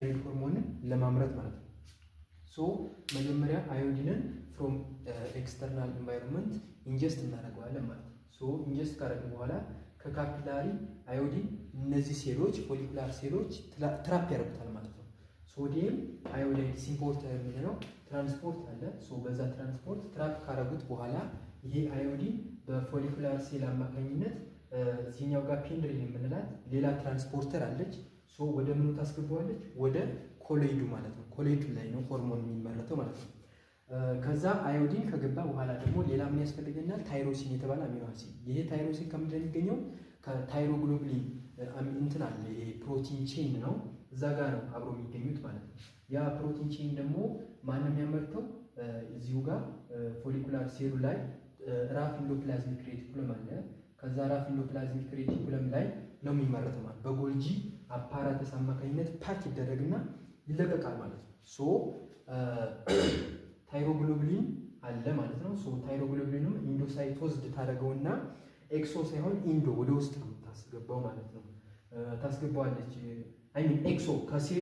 ሆርሞንን ለማምረት ማለት ነው። ሶ መጀመሪያ አዮዲንን ፍሮም ኤክስተርናል ኢንቫይሮንመንት ኢንጀስት እናደርገዋለን ማለት ነው። ሶ ኢንጀስት ካደረግን በኋላ ከካፒላሪ አዮዲን እነዚህ ሴሎች ፎሊኩላር ሴሎች ትራፕ ያደርጉታል ማለት ነው። ሶዲየም አዮዳይድ ሲምፖርተር የምንለው ትራንስፖርት አለ። ሶ በዛ ትራንስፖርት ትራፕ ካደረጉት በኋላ ይሄ አዮዲን በፎሊኩላር ሴል አማካኝነት እዚህኛው ጋር ፔንድሪን የምንላት ሌላ ትራንስፖርተር አለች። ሶ ወደ ምኑ ታስገባዋለች? ወደ ኮሎይዱ ማለት ነው። ኮሎይዱ ላይ ነው ሆርሞን የሚመረተው ማለት ነው። ከዛ አዮዲን ከገባ በኋላ ደግሞ ሌላ ምን ያስፈልገናል? ታይሮሲን የተባለ አሚኖ አሲድ። ይሄ ታይሮሲን ከምንድን ነው የሚገኘው? ከታይሮግሎቡሊን እንትን አለ። ይሄ ፕሮቲን ቼን ነው፣ እዛ ጋር ነው አብሮ የሚገኙት ማለት ነው። ያ ፕሮቲን ቼን ደግሞ ማንም የሚያመርተው እዚሁ ጋር ፎሊኩላር ሴሉ ላይ ራፍ ኢንዶፕላዝሚክ ሬቲኩለም አለ። ከዛ ራፍ ኢንዶፕላዝሚክ ሬቲኩለም ላይ ነው የሚመረተው ማለት በጎልጂ አፓራተስ አማካኝነት ፓክ ይደረግና ይለቀቃል ማለት ነው። ሶ ታይሮግሎቡሊን አለ ማለት ነው። ሶ ታይሮግሎቡሊንም ኢንዶሳይቶዝድ ታደርገውና ኤክሶ ሳይሆን ኢንዶ ወደ ውስጥ ነው ታስገባው ማለት ነው። ታስገባዋለች አይ ሚን ኤክሶ